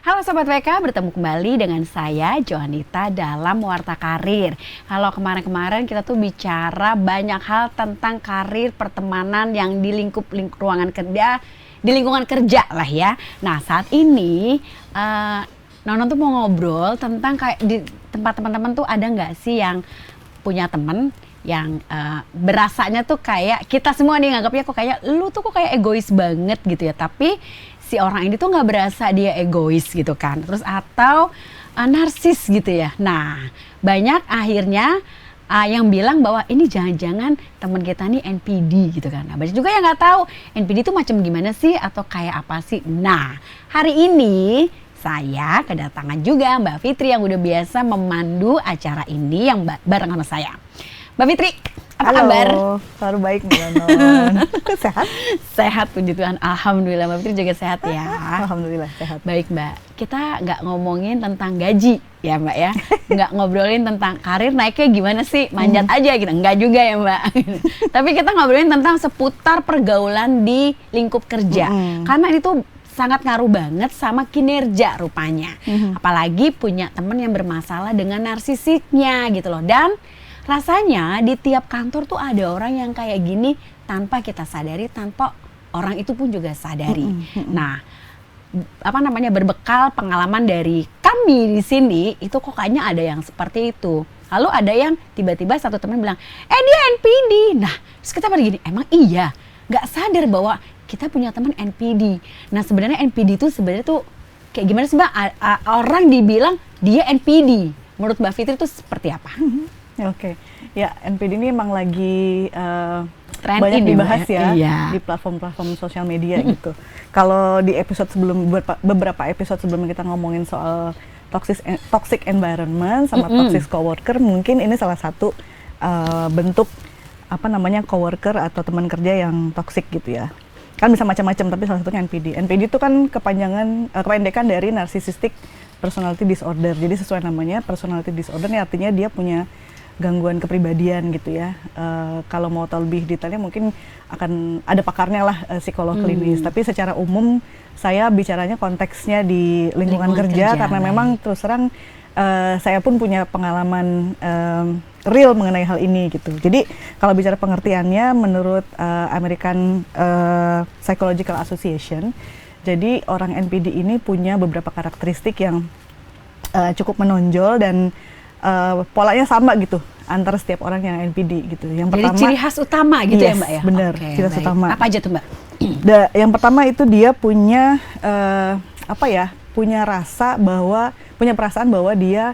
Halo Sobat WK, bertemu kembali dengan saya Johanita dalam Warta Karir. Kalau kemarin-kemarin kita tuh bicara banyak hal tentang karir pertemanan yang di ruangan kerja, di lingkungan kerja lah ya. Nah saat ini Nonon tuh mau ngobrol tentang kayak di tempat teman-teman tuh ada nggak sih yang punya teman yang berasanya tuh kayak kita semua nih nganggapnya kok kayak lu tuh kok kayak egois banget gitu ya, tapi si orang ini tuh nggak berasa dia egois gitu kan, terus atau narsis gitu ya. Nah banyak akhirnya yang bilang bahwa ini jangan-jangan teman kita nih NPD gitu kan. Nah banyak juga yang nggak tahu NPD itu macam gimana sih atau kayak apa sih. Nah hari ini saya kedatangan juga Mbak Fitri yang udah biasa memandu acara ini yang bareng sama saya. Mbak Fitri, apa kabar? Selalu baik Mbak Nonon. Sehat? Sehat, puji Tuhan. Alhamdulillah, Mbak Fitri juga sehat ya. Alhamdulillah sehat. Baik Mbak, kita nggak ngomongin tentang gaji ya Mbak ya. Nggak ngobrolin tentang karir naiknya gimana sih, manjat aja gitu. Nggak juga ya Mbak. Tapi kita ngobrolin tentang seputar pergaulan di lingkup kerja. Karena itu sangat ngaruh banget sama kinerja rupanya. Apalagi punya teman yang bermasalah dengan narsisisnya gitu loh. Dan rasanya di tiap kantor tuh ada orang yang kayak gini tanpa kita sadari, tanpa orang itu pun juga sadari. Nah, berbekal pengalaman dari kami di sini, itu kok kayaknya ada yang seperti itu. Lalu ada yang tiba-tiba satu teman bilang, dia NPD. Nah, terus kita pada gini, emang iya? Nggak sadar bahwa kita punya teman NPD. Nah, sebenarnya NPD itu sebenarnya tuh kayak gimana sih Mbak? Orang dibilang dia NPD. Menurut Mbak Fitri itu seperti apa? Oke, ya NPD ini emang lagi Trend banyak ini, dibahas ya iya, di platform-platform sosial media gitu. Kalau di episode sebelum, beberapa episode sebelum kita ngomongin soal toxic environment sama toxic coworker, mungkin ini salah satu bentuk coworker atau teman kerja yang toxic gitu ya. Kan bisa macam-macam, tapi salah satunya NPD. NPD itu kan kependekan dari narcissistic personality disorder. Jadi sesuai namanya, personality disorder ini artinya dia punya gangguan kepribadian gitu ya. Kalau mau tahu lebih detailnya mungkin akan ada pakarnya lah, psikolog klinis. Tapi secara umum saya bicaranya konteksnya di lingkungan kerja karena memang terus terang saya pun punya pengalaman real mengenai hal ini gitu. Jadi kalau bicara pengertiannya menurut American Psychological Association, jadi orang NPD ini punya beberapa karakteristik yang cukup menonjol dan polanya sama gitu antara setiap orang yang NPD gitu. Yang pertama, jadi ciri khas utama gitu ya Mbak ya? Benar, ciri khas utama. Apa aja tuh Mbak? Yang pertama itu dia punya punya perasaan bahwa dia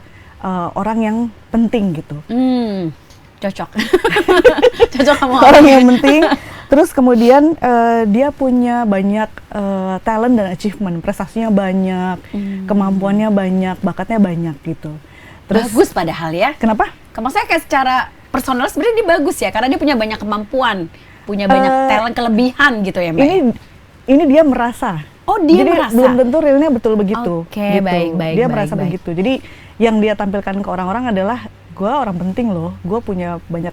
orang yang penting gitu. Cocok. Cocok sama orang yang penting. Terus kemudian dia punya banyak talent dan achievement, prestasinya banyak, kemampuannya banyak, bakatnya banyak gitu. Terus bagus padahal ya. Kenapa? Maksudnya kayak secara personal sebenarnya dia bagus ya, karena dia punya banyak kemampuan, punya banyak talent, kelebihan gitu ya Mbak. Ini dia merasa. Oh dia jadi merasa. Belum tentu realnya betul begitu. Oke, gitu. baik. Dia merasa begitu. Jadi yang dia tampilkan ke orang-orang adalah gue orang penting loh, gue punya banyak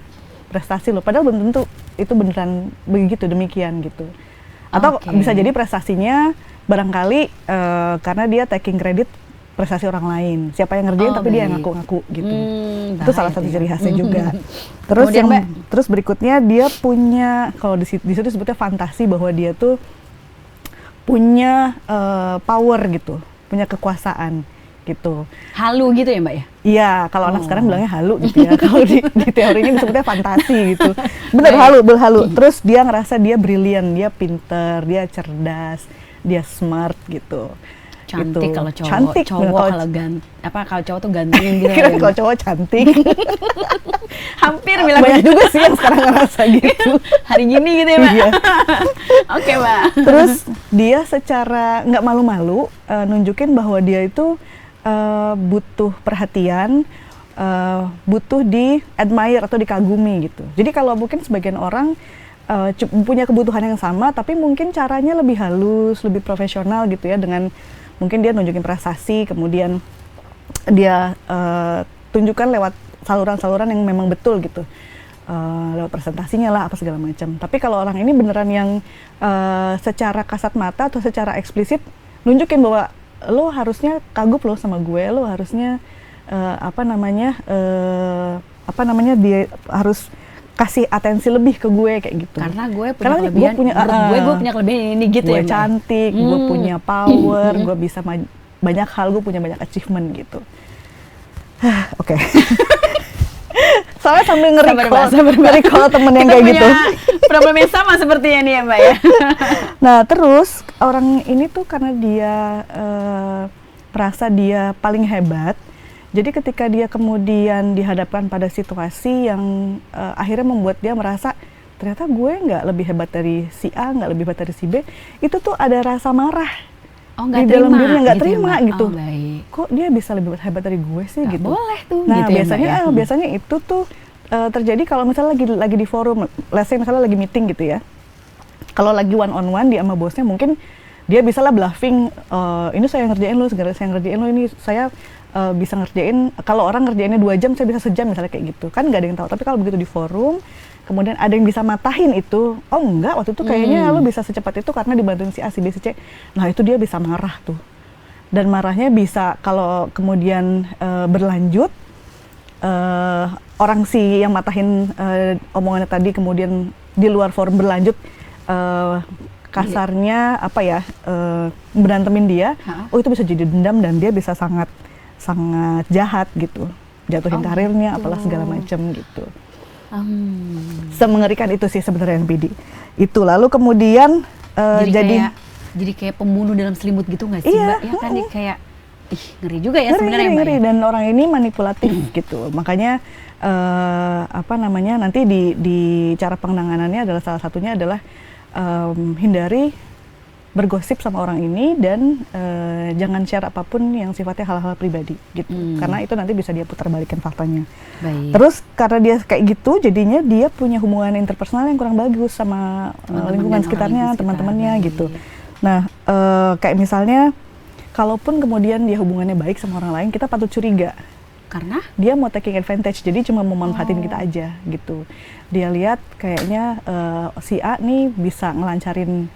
prestasi loh. Padahal belum tentu itu beneran begitu, demikian gitu. Atau bisa jadi prestasinya barangkali karena dia taking credit prestasi orang lain. Siapa yang ngerjain tapi dia yang ngaku-ngaku gitu. Itu salah satu ciri khasnya juga. Terus terus berikutnya dia punya, kalau di situ sebutnya fantasi, bahwa dia tuh punya power gitu, punya kekuasaan gitu. Halu gitu ya Mbak ya? Iya, kalau anak sekarang bilangnya halu gitu ya. Kalau di teorinya disebutnya fantasi gitu. Bener, halu. Terus dia ngerasa dia brilian, dia pinter, dia cerdas, dia smart gitu. Cantik gitu. Kalau cowok. Cantik. Kalau cowok tuh ganteng gitu. Kalau cowok cantik. Hampir bilang banyak juga sih yang sekarang ngerasa gitu. Hari gini gitu ya Mbak. Iya. Oke Mbak. Terus dia secara nggak malu-malu nunjukin bahwa dia itu butuh perhatian, butuh di admire atau dikagumi gitu. Jadi kalau mungkin sebagian orang punya kebutuhan yang sama, tapi mungkin caranya lebih halus, lebih profesional gitu ya, dengan mungkin dia nunjukin prestasi, kemudian dia tunjukkan lewat saluran-saluran yang memang betul gitu, lewat presentasinya lah apa segala macam. Tapi kalau orang ini beneran yang secara kasat mata atau secara eksplisit nunjukin bahwa lo harusnya kagum lo sama gue, lo harusnya dia harus kasih atensi lebih ke gue kayak gitu. Karena gue punya kelebihan, gue punya kelebihan ini gitu gue ya. Gue cantik, gue punya power, gue bisa banyak hal, gue punya banyak achievement gitu. Oke. Soalnya sambil nge-recall temen yang kayak gitu. Problem yang sama sepertinya nih ya Mbak ya. Nah terus orang ini tuh karena dia merasa dia paling hebat, jadi ketika dia kemudian dihadapkan pada situasi yang akhirnya membuat dia merasa ternyata gue nggak lebih hebat dari si A, nggak lebih hebat dari si B, itu tuh ada rasa marah di dalam dirinya, nggak terima gitu. Kok dia bisa lebih hebat dari gue sih gitu. Boleh tuh. Nah gitu biasanya itu tuh terjadi kalau misalnya lagi di forum, let's say misalnya lagi meeting gitu ya. Kalau lagi one on one dia sama bosnya, mungkin dia bisa lah bluffing, ini saya ngerjain lo, segala saya ngerjain lo, ini saya bisa ngerjain, kalau orang ngerjainnya 2 jam, saya bisa sejam misalnya kayak gitu. Kan nggak ada yang tahu, tapi kalau begitu di forum, kemudian ada yang bisa matahin itu, oh enggak, waktu itu kayaknya lo bisa secepat itu karena dibantuin si A, si B, si C. Nah itu dia bisa marah tuh. Dan marahnya bisa, kalau kemudian berlanjut, orang si yang matahin omongannya tadi kemudian di luar forum berlanjut, kasarnya berantemin dia, oh itu bisa jadi dendam dan dia bisa sangat jahat gitu, jatuhin karirnya, apalah segala macam gitu. Semengerikan itu sih sebenarnya NPD. Itu lalu kemudian jadi kayak pembunuh dalam selimut gitu nggak sih Mbak? Ya kan dia kayak ngeri juga ya sebenarnya Mbak. Ngeri. Dan orang ini manipulatif gitu. Makanya nanti di cara penanganannya adalah salah satunya adalah hindari bergosip sama orang ini dan jangan share apapun yang sifatnya hal-hal pribadi gitu. Karena itu nanti bisa dia putar balikan faktanya. Baik. Terus karena dia kayak gitu, jadinya dia punya hubungan interpersonal yang kurang bagus sama lingkungan sekitarnya, teman-temannya gitu. Nah, kayak misalnya kalaupun kemudian dia hubungannya baik sama orang lain, kita patut curiga. Karena dia mau taking advantage, jadi cuma mau manfaatin kita aja gitu. Dia lihat kayaknya si A nih bisa ngelancarin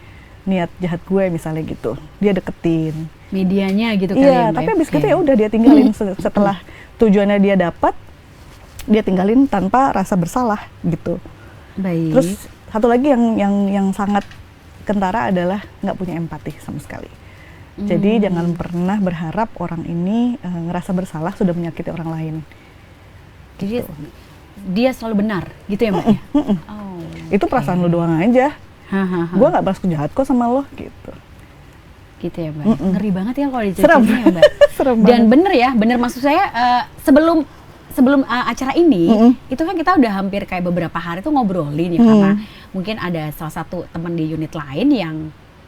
niat jahat gue misalnya gitu, dia deketin medianya gitu kali ya. Iya, tapi abis gitu ya udah dia tinggalin setelah tujuannya dia dapat, dia tinggalin tanpa rasa bersalah gitu. Baik. Terus satu lagi yang sangat kentara adalah nggak punya empati sama sekali. Jadi jangan pernah berharap orang ini ngerasa bersalah sudah menyakiti orang lain. Jadi gitu. Dia selalu benar gitu ya Mbak ya? Itu perasaan lo doang aja. Gue nggak balas jahat kok sama lo gitu. Gitu ya Mbak. Ngeri banget ya kalau diceritain ya Mbak. Serem Dan banget. bener maksud saya sebelum acara ini itu kan kita udah hampir kayak beberapa hari tuh ngobrolin ya, karena mungkin ada salah satu teman di unit lain yang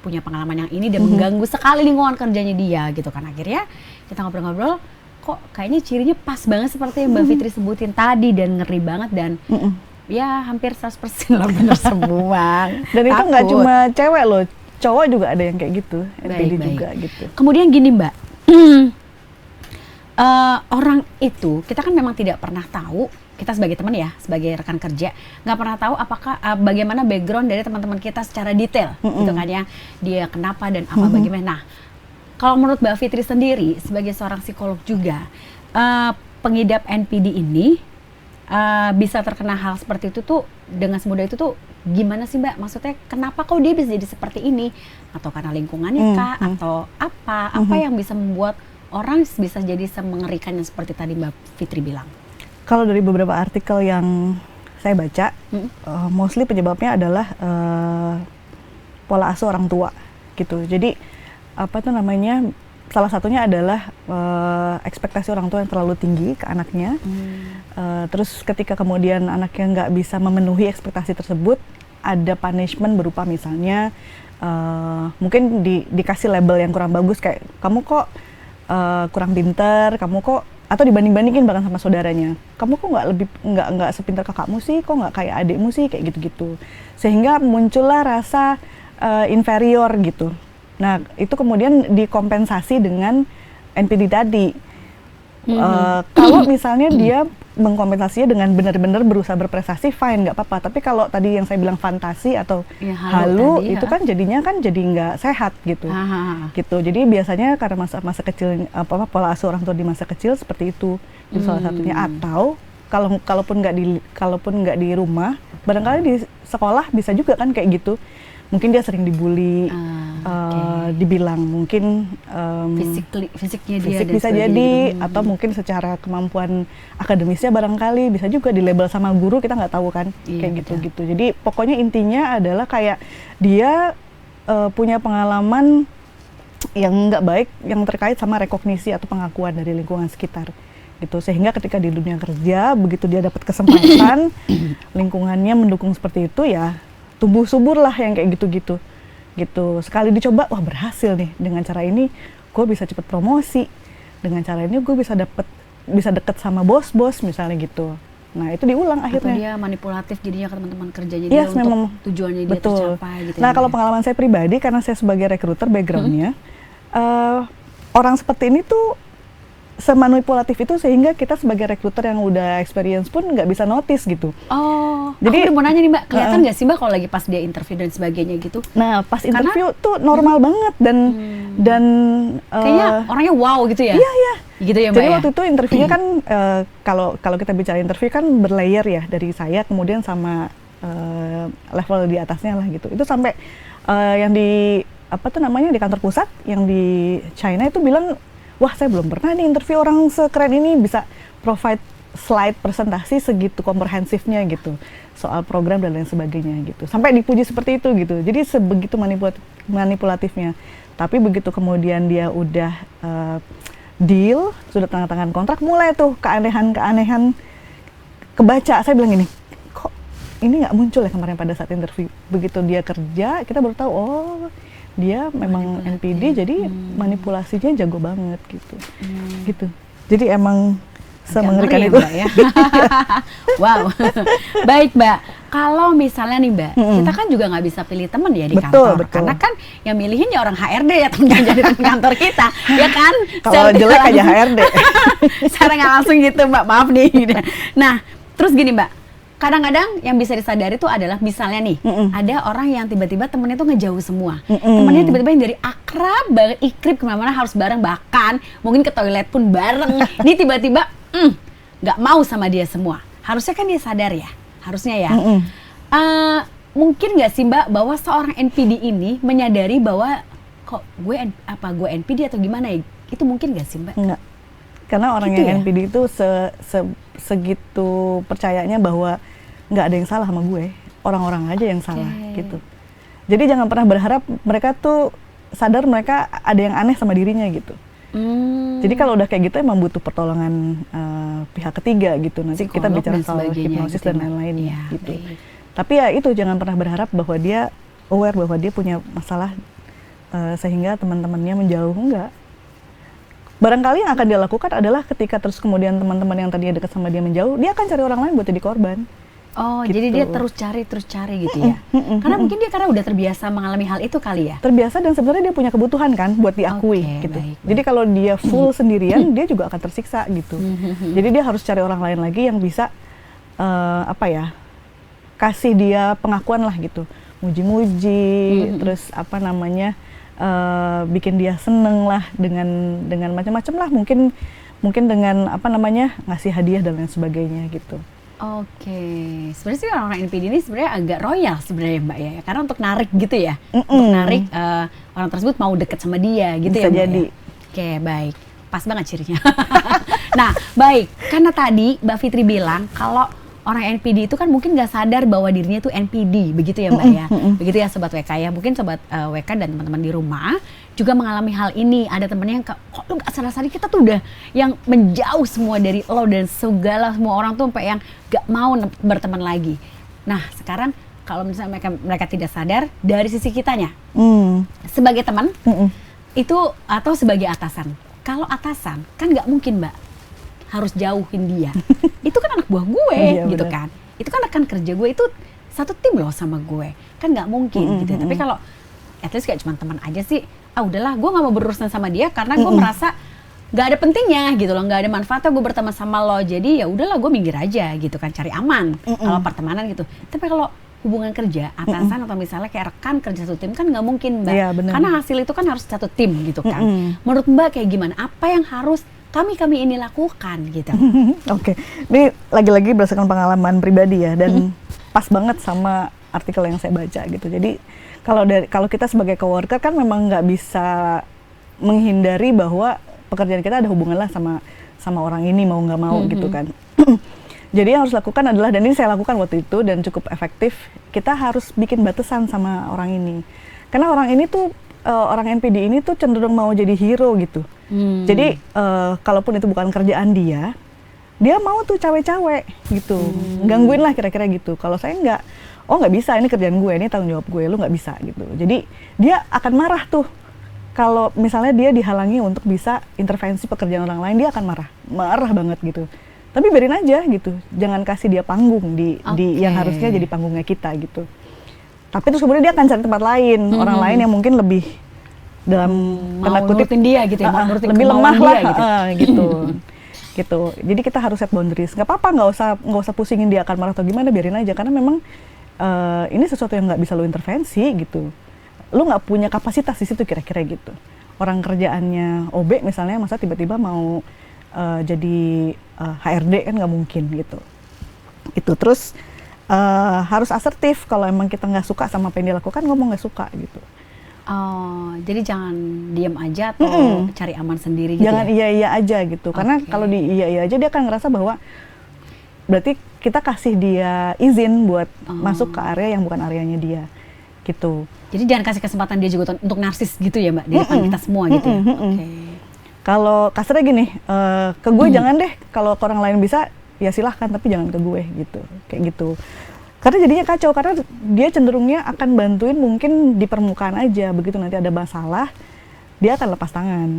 punya pengalaman yang ini dan mengganggu sekali lingkungan kerjanya dia gitu kan. Akhirnya kita ngobrol-ngobrol, kok kayaknya cirinya pas banget seperti yang Mbak Fitri sebutin tadi, dan ngeri banget dan ya hampir 100% lah benar semua. Dan itu nggak cuma cewek loh, cowok juga ada yang kayak gitu, NPD juga gitu. Kemudian gini Mbak, orang itu kita kan memang tidak pernah tahu, kita sebagai teman ya, sebagai rekan kerja, nggak pernah tahu apakah bagaimana background dari teman-teman kita secara detail, gitu kan ya, dia kenapa dan apa bagaimana. Nah, kalau menurut Mbak Fitri sendiri sebagai seorang psikolog juga, pengidap NPD ini bisa terkena hal seperti itu tuh dengan semudah itu tuh gimana sih Mbak? Maksudnya kenapa kok dia bisa jadi seperti ini? Atau karena lingkungannya kah? Atau apa? Apa yang bisa membuat orang bisa jadi semengerikan yang seperti tadi Mbak Fitri bilang? Kalau dari beberapa artikel yang saya baca, mostly penyebabnya adalah pola asuh orang tua gitu. Jadi salah satunya adalah ekspektasi orang tua yang terlalu tinggi ke anaknya. Terus ketika kemudian anaknya nggak bisa memenuhi ekspektasi tersebut, ada punishment berupa misalnya mungkin dikasih label yang kurang bagus, kayak kamu kok kurang pinter, kamu kok, atau dibanding-bandingin bahkan sama saudaranya, kamu kok nggak sepintar kakakmu sih, kok nggak kayak adikmu sih, kayak gitu-gitu, sehingga muncullah rasa inferior gitu. Nah itu kemudian dikompensasi dengan NPD tadi. Kalau misalnya dia mengkompensasinya dengan benar-benar berusaha berprestasi, fine, nggak apa-apa. Tapi kalau tadi yang saya bilang fantasi atau Ya, halu tadi, itu kan jadinya kan jadi nggak sehat gitu. Gitu. Jadi biasanya karena masa kecil pola asuh orang tua di masa kecil seperti itu salah satunya. Atau kalaupun nggak di rumah, barangkali di sekolah bisa juga kan kayak gitu. Mungkin dia sering dibully, dibilang mungkin fisiknya dia fisik bisa jadi, atau mungkin secara kemampuan akademisnya barangkali bisa juga dilabel sama guru, kita nggak tahu kan, kayak gitu-gitu. Jadi pokoknya intinya adalah kayak dia punya pengalaman yang nggak baik yang terkait sama rekognisi atau pengakuan dari lingkungan sekitar gitu, sehingga ketika di dunia kerja begitu dia dapat kesempatan lingkungannya mendukung seperti itu, ya tumbuh subur lah yang kayak gitu-gitu gitu. Sekali dicoba, wah berhasil nih, dengan cara ini gue bisa cepet promosi, dengan cara ini gue bisa deket sama bos-bos misalnya gitu. Nah itu diulang akhirnya. Atau dia manipulatif jadinya ke teman-teman kerjanya dia Yes, untuk memang, tujuannya dia betul tercapai gitu. Nah kalau pengalaman saya pribadi, karena saya sebagai rekruter backgroundnya, orang seperti ini tuh semanipulatif itu sehingga kita sebagai rekruter yang udah experience pun nggak bisa notice gitu. Oh, jadi aku mau nanya nih Mbak, kelihatan nggak sih Mbak kalau lagi pas dia interview dan sebagainya gitu? Nah pas interview tuh normal banget dan kayaknya orangnya wow gitu ya? Iya. Gitu ya Mbak. Jadi waktu itu interviewnya kan kalau kita bicara interview kan berlayer ya, dari saya kemudian sama level di atasnya lah gitu. Itu sampai yang di di kantor pusat yang di China itu bilang, wah saya belum pernah nih interview orang sekeren ini bisa provide slide presentasi segitu komprehensifnya gitu soal program dan lain sebagainya gitu, sampai dipuji seperti itu gitu. Jadi sebegitu manipulatifnya. Tapi begitu kemudian dia udah deal, sudah tanda tangan kontrak, mulai tuh keanehan kebaca. Saya bilang gini, kok ini nggak muncul ya kemarin pada saat interview. Begitu dia kerja, kita baru tahu, oh dia memang NPD, jadi manipulasinya jago banget gitu. Gitu. Jadi emang semengerikan itu. Ya. Wow. Baik Mbak, kalau misalnya nih Mbak, kita kan juga nggak bisa pilih teman ya di kantor. Betul. Karena kan yang milihin ya orang HRD ya, teman jadi teman kantor kita, ya kan? Kalau jelek aja HRD. Secara nggak langsung gitu Mbak, maaf nih. Nah, terus gini Mbak, kadang-kadang yang bisa disadari itu adalah misalnya nih, ada orang yang tiba-tiba temennya tuh ngejauh semua. Temennya tiba-tiba yang dari akrab banget, ikrip kemana-mana harus bareng, bahkan mungkin ke toilet pun bareng. Ini tiba-tiba nggak mau sama dia semua. Harusnya kan dia sadar ya, harusnya ya. Mungkin nggak sih Mbak bahwa seorang NPD ini menyadari bahwa kok gue NPD atau gimana ya? Itu mungkin nggak sih Mbak? Enggak. Karena orang gitu yang ya? NPD itu segitu percayanya bahwa nggak ada yang salah sama gue, orang-orang aja yang salah gitu. Jadi jangan pernah berharap mereka tuh sadar mereka ada yang aneh sama dirinya gitu. Jadi kalau udah kayak gitu emang butuh pertolongan pihak ketiga gitu. Nanti kita bicara soal hipnosis dan lain-lain gitu. Tapi ya itu, jangan pernah berharap bahwa dia aware bahwa dia punya masalah sehingga teman-temannya menjauh. Enggak. Barangkali yang akan dia lakukan adalah ketika terus kemudian teman-teman yang tadinya dekat sama dia menjauh, dia akan cari orang lain buat jadi korban. Oh, gitu. Jadi dia terus cari gitu ya? Karena mungkin dia udah terbiasa mengalami hal itu kali ya? Terbiasa, dan sebenarnya dia punya kebutuhan kan buat diakui gitu. Baik. Jadi kalau dia full sendirian, dia juga akan tersiksa gitu. Jadi dia harus cari orang lain lagi yang bisa kasih dia pengakuan lah gitu. Muji-muji, terus bikin dia seneng lah dengan macam-macam lah, mungkin dengan ngasih hadiah dan lain sebagainya gitu. Oke, sebenarnya sih orang-orang NPD ini sebenarnya agak royal sebenarnya Mbak ya, karena untuk narik gitu ya, untuk narik orang tersebut mau deket sama dia gitu. Bisa ya Mbak jadi. Oke, baik, pas banget cirinya. Nah baik, karena tadi Mbak Fitri bilang kalau orang NPD itu kan mungkin nggak sadar bahwa dirinya tuh NPD, begitu ya Mbak ya? Begitu ya Sobat WK ya, mungkin Sobat WK dan teman-teman di rumah juga mengalami hal ini. Ada temennya yang kok lu gak sadar-sadar, kita tuh udah yang menjauh semua dari lo dan segala semua orang tuh sampai yang gak mau berteman lagi. Nah sekarang kalau misalnya mereka tidak sadar dari sisi kitanya, sebagai teman itu atau sebagai atasan. Kalau atasan kan nggak mungkin Mbak harus jauhin dia. Itu kan anak buah gue gitu kan. Itu kan rekan kerja gue, itu satu tim loh sama gue. Kan nggak mungkin gitu. Tapi kalau at least kayak cuma teman aja sih, udahlah gue nggak mau berurusan sama dia karena gue merasa nggak ada pentingnya gitu loh, nggak ada manfaatnya gue berteman sama lo, jadi ya udahlah gue minggir aja gitu kan, cari aman kalau pertemanan gitu. Tapi kalau hubungan kerja, atasan atau misalnya kayak rekan kerja satu tim kan nggak mungkin Mbak, Iya, bener. karena hasil itu kan harus satu tim gitu kan. Menurut Mbak kayak gimana? Apa yang harus kami ini lakukan gitu? Oke, ini lagi-lagi berdasarkan pengalaman pribadi ya, dan pas banget sama artikel yang saya baca gitu. Jadi kalau kita sebagai coworker kan memang nggak bisa menghindari bahwa pekerjaan kita ada hubungan lah sama orang ini, mau nggak mau gitu kan. Jadi yang harus lakukan adalah, dan ini saya lakukan waktu itu dan cukup efektif, kita harus bikin batasan sama orang ini. Karena orang ini tuh, orang NPD ini tuh cenderung mau jadi hero gitu. Jadi kalaupun itu bukan kerjaan dia mau tuh cawe-cawe gitu, gangguin lah kira-kira gitu. Kalau saya nggak bisa, ini kerjaan gue, ini tanggung jawab gue, lu nggak bisa gitu. Jadi dia akan marah tuh. Kalau misalnya dia dihalangi untuk bisa intervensi pekerjaan orang lain, dia akan marah banget gitu. Tapi biarin aja gitu, jangan kasih dia panggung di yang harusnya jadi panggungnya kita gitu. Tapi terus kemudian dia akan cari tempat lain, orang lain yang mungkin lebih dalam tanda kutip nurutin dia gitu ya, lebih lemah dia, lah gitu. Gitu. Gitu. Jadi kita harus set boundaries. Nggak apa-apa, nggak usah pusingin dia akan marah atau gimana, biarin aja, karena memang ini sesuatu yang nggak bisa lo intervensi gitu. Lo nggak punya kapasitas di situ kira-kira gitu. Orang kerjaannya OB misalnya, masa tiba-tiba mau jadi HRD kan nggak mungkin gitu. Itu terus harus asertif. Kalau emang kita nggak suka sama apa yang dia lakukan, ngomong nggak suka gitu. Oh, jadi jangan diam aja atau cari aman sendiri gitu. Jangan ya? iya aja gitu. Karena kalau di iya aja, dia akan ngerasa bahwa berarti kita kasih dia izin buat masuk ke area yang bukan areanya dia gitu. Jadi jangan kasih kesempatan dia juga untuk narsis gitu ya Mbak, di depan kita semua gitu ya. Oke. Kalau kasarnya gini, ke gue jangan deh, kalau ke orang lain bisa ya silahkan, tapi jangan ke gue gitu, kayak gitu. Karena jadinya kacau, karena dia cenderungnya akan bantuin mungkin di permukaan aja, begitu nanti ada masalah dia akan lepas tangan.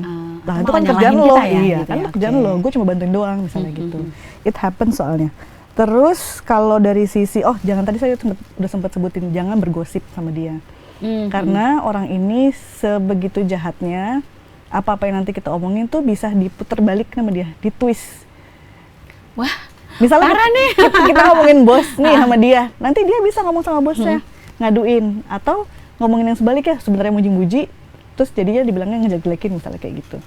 Nah itu kan kerjaan lo, ya, iya gitu kan ya. kerjaan lo, gue cuma bantuin doang misalnya gitu. It happens soalnya. Terus kalau dari sisi, jangan, tadi saya udah sempat sebutin, jangan bergosip sama dia. Karena orang ini sebegitu jahatnya, apa-apa yang nanti kita omongin tuh bisa diputer balik sama dia, ditwist. Wah, misalnya parah nih. kita ngomongin bos nih sama dia, nanti dia bisa ngomong sama bosnya, ngaduin, atau ngomongin yang sebaliknya, sebenarnya muji-muji, terus jadinya dibilangnya ngejelek-jelekin misalnya kayak gitu.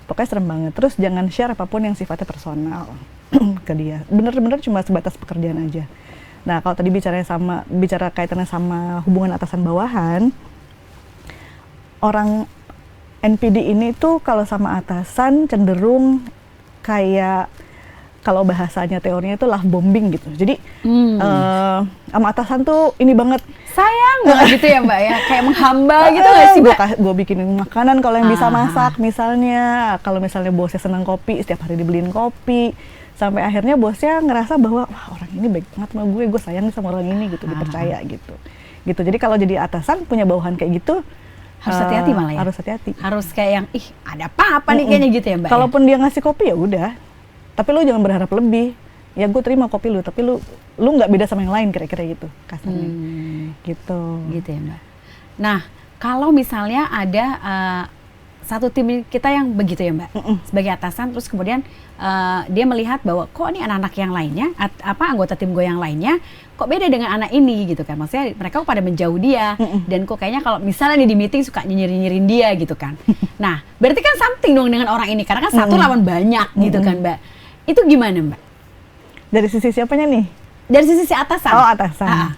Pokoknya serem banget. Terus jangan share apapun yang sifatnya personal ke dia. Bener-bener cuma sebatas pekerjaan aja. Nah, kalau tadi bicara kaitannya sama hubungan atasan bawahan, orang NPD ini tuh kalau sama atasan cenderung kayak, kalau bahasanya teorinya itu love bombing gitu. Jadi sama atasan tuh ini banget, sayang banget gitu ya Mbak ya, kayak menghamba gitu nggak sih Mbak? Gue bikinin makanan kalau yang bisa masak misalnya. Kalau misalnya bosnya senang kopi, setiap hari dibeliin kopi. Sampai akhirnya bosnya ngerasa bahwa wah, orang ini baik banget sama gue sayang nih sama orang ini gitu, dipercaya gitu. Jadi kalau jadi atasan punya bawahan kayak gitu, harus hati-hati malah ya. Harus hati-hati. Harus kayak yang ada apa nih kayaknya gitu ya Mbak. Kalaupun dia ngasih kopi ya udah. Tapi lu jangan berharap lebih. Ya gue terima kopi lu, tapi lu nggak beda sama yang lain kira-kira gitu kasarnya. Gitu ya Mbak. Nah, kalau misalnya ada satu tim kita yang begitu ya Mbak, sebagai atasan, terus kemudian dia melihat bahwa kok ini anak-anak yang lainnya, anggota tim gue yang lainnya, kok beda dengan anak ini gitu kan. Maksudnya mereka pada menjauh dia, dan kok kayaknya kalau misalnya di meeting suka nyinyirin dia gitu kan. Nah, berarti kan something dong dengan orang ini, karena kan satu lawan banyak gitu kan Mbak. Itu gimana Mbak? Dari sisi siapanya nih? Dari sisi si atasan. Oh, atasan.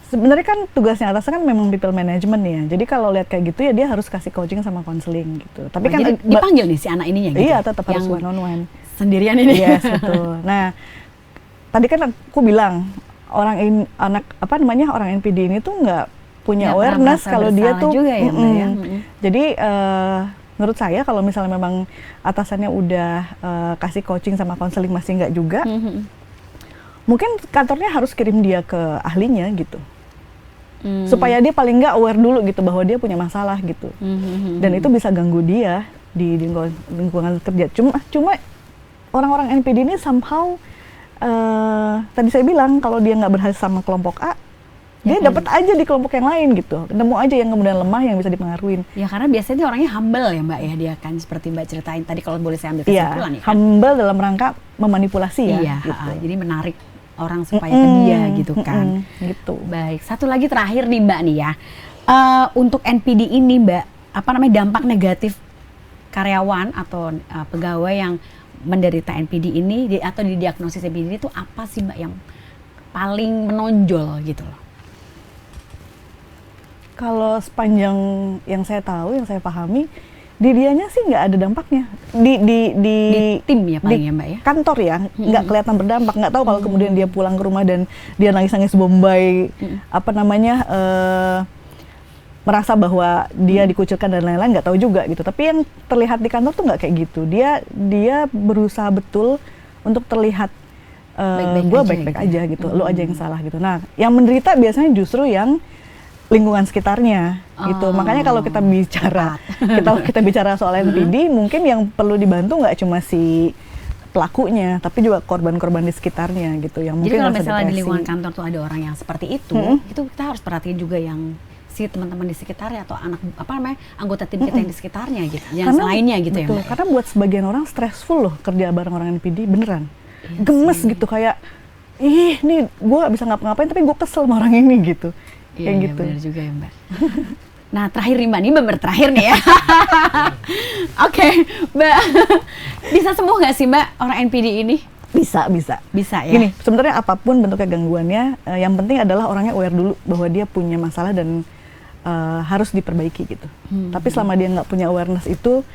Sebenarnya kan tugasnya atasan kan memang people management ya. Jadi kalau lihat kayak gitu ya dia harus kasih coaching sama counseling gitu. Tapi kan jadi dipanggil nih si anak ininya gitu. Iya, tetap harus one on one. Sendirian ini. Yes, betul. Nah, tadi kan aku bilang orang NPD ini tuh nggak punya awareness kalau dia tuh juga ya, Mbak, ya. Jadi menurut saya kalau misalnya memang atasannya udah kasih coaching sama counseling masih nggak juga, mungkin kantornya harus kirim dia ke ahlinya gitu. Supaya dia paling nggak aware dulu gitu bahwa dia punya masalah gitu. Dan itu bisa ganggu dia di lingkungan kerja. Cuma orang-orang NPD ini somehow tadi saya bilang kalau dia nggak berhasil sama kelompok A, dia dapat aja di kelompok yang lain gitu, nemu aja yang kemudian lemah yang bisa dipengaruhin. Ya karena biasanya dia orangnya humble ya Mbak ya, dia kan seperti Mbak ceritain tadi, kalau boleh saya ambil kesimpulan ya kan? Humble dalam rangka memanipulasi ya. Iya, gitu. jadi menarik orang supaya ke dia gitu kan. Gitu. Baik, satu lagi terakhir nih Mbak nih ya, untuk NPD ini Mbak, apa namanya dampak negatif karyawan atau pegawai yang menderita NPD ini atau didiagnosis NPD itu apa sih Mbak yang paling menonjol gitu loh? Kalau sepanjang yang saya tahu, yang saya pahami, di dianya sih nggak ada dampaknya. Di tim ya paling di ya Mbak ya? kantor ya, nggak kelihatan berdampak. Nggak tahu kalau kemudian dia pulang ke rumah dan dia nangis-nangis Bombay, apa namanya, merasa bahwa dia dikucilkan dan lain-lain, nggak tahu juga gitu. Tapi yang terlihat di kantor tuh nggak kayak gitu. Dia berusaha betul untuk terlihat gue baik-baik aja gitu, lo aja yang salah gitu. Nah, yang menderita biasanya justru yang lingkungan sekitarnya gitu. Makanya kalau kita bicara kita bicara soal NPD, mungkin yang perlu dibantu nggak cuma si pelakunya, tapi juga korban-korban di sekitarnya gitu. Yang mungkin jadi kalau misalnya depresi. di lingkungan kantor tuh ada orang yang seperti itu kita harus perhatiin juga yang si teman-teman di sekitarnya atau anak apa namanya anggota tim kita yang di sekitarnya gitu, yang selainnya gitu betul, ya Mbak. Karena buat sebagian orang stressful loh kerja bareng orang NPD, beneran. Gemes gitu, kayak ih nih gue gak bisa ngapa-ngapain tapi gue kesel sama orang ini gitu. Iya, Kayak gitu. benar juga ya Mbak. Nah terakhir nih Mbak, ini bener terakhir nih ya. Oke, Mbak, bisa sembuh nggak sih Mbak orang NPD ini? Bisa Bisa ya. Gini, sebenarnya apapun bentuknya gangguannya, yang penting adalah orangnya aware dulu bahwa dia punya masalah dan harus diperbaiki gitu. Tapi selama dia nggak punya awareness itu,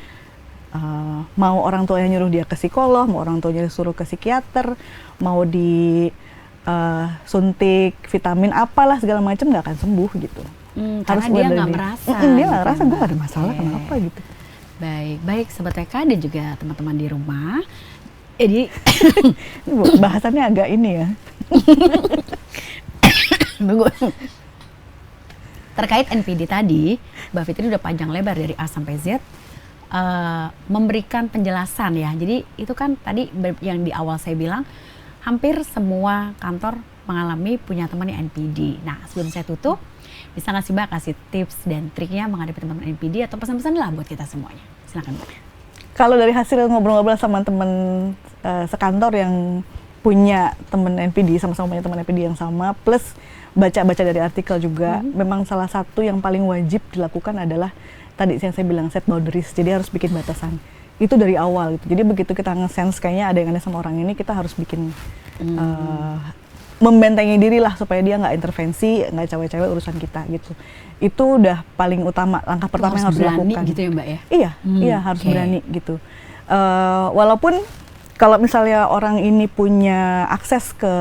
mau orang tuanya nyuruh dia ke psikolog, mau orang tuanya suruh ke psikiater, mau di suntik vitamin apalah segala macam, nggak akan sembuh gitu. Karena dia nggak merasa. Dia nggak merasa, gue nggak ada masalah, kenapa gitu. Baik Sobat TK dan juga teman-teman di rumah. Jadi bahasannya agak ini ya. Terkait NPD tadi, Mbak Fitri udah panjang lebar dari A sampai Z memberikan penjelasan ya. Jadi itu kan tadi yang di awal saya bilang, hampir semua kantor mengalami punya teman yang NPD. Nah sebelum saya tutup, bisa nggak sih Mbak kasih tips dan triknya menghadapi teman-teman NPD atau pesan-pesan lah buat kita semuanya? Silakan Mbak. Kalau dari hasil ngobrol-ngobrol sama teman sekantor yang punya teman NPD, sama-sama punya teman NPD yang sama, plus baca-baca dari artikel juga, memang salah satu yang paling wajib dilakukan adalah tadi yang saya bilang set boundaries. Jadi harus bikin batasan. Itu dari awal gitu. Jadi begitu kita nge-sense kayaknya ada yang aneh sama orang ini, kita harus bikin membentengi diri lah supaya dia nggak intervensi, nggak cewek-cewek urusan kita gitu. Itu udah paling utama, langkah pertama yang harus dilakukan. Gitu ya Mbak ya? Iya harus berani gitu. Walaupun kalau misalnya orang ini punya akses ke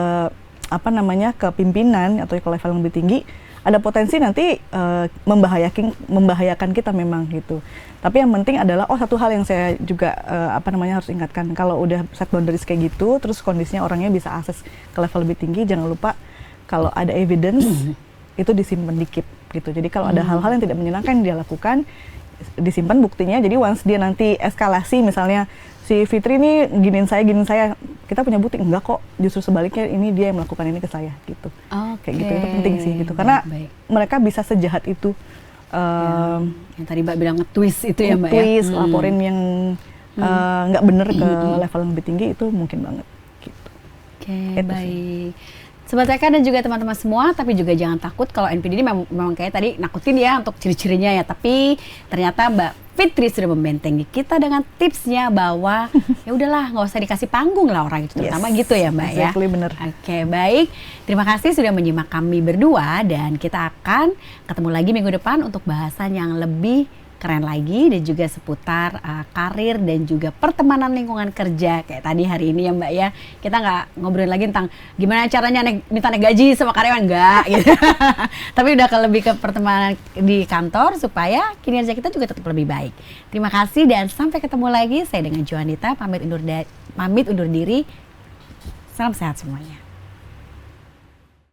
ke pimpinan atau ke level yang lebih tinggi, ada potensi nanti membahayakan kita memang gitu. Tapi yang penting adalah satu hal yang saya juga harus ingatkan, kalau udah set boundaries kayak gitu, terus kondisinya orangnya bisa akses ke level lebih tinggi, jangan lupa kalau ada evidence itu disimpan dikit gitu. Jadi kalau ada hal-hal yang tidak menyenangkan yang dia lakukan, disimpan buktinya. Jadi once dia nanti eskalasi, misalnya si Fitri ini giniin saya, kita punya bukti, enggak kok, justru sebaliknya ini dia yang melakukan ini ke saya gitu. Kayak gitu, itu penting sih gitu, karena mereka bisa sejahat itu. Yang tadi Mbak bilang nge-twist itu ya Mbak ya? Nge-twist, laporin yang nggak bener ke level yang lebih tinggi, itu mungkin banget gitu. Baik. Sobat TK dan juga teman-teman semua, tapi juga jangan takut kalau NPD ini memang kayak tadi nakutin ya untuk ciri-cirinya ya, tapi ternyata Mbak Fitri sudah membentengi kita dengan tipsnya bahwa ya udahlah, nggak usah dikasih panggung lah orang itu, terutama gitu ya Mbak ya. Bener. Baik. Terima kasih sudah menyimak kami berdua, dan kita akan ketemu lagi minggu depan untuk bahasan yang lebih keren lagi dan juga seputar karir dan juga pertemanan lingkungan kerja kayak tadi hari ini ya Mbak ya. Kita nggak ngobrolin lagi tentang gimana caranya minta naik gaji sama karyawan, enggak gitu. Tapi udah lebih ke pertemanan di kantor supaya kinerja kita juga tetap lebih baik. Terima kasih dan sampai ketemu lagi. Saya dengan Johanita pamit undur diri. Salam sehat semuanya.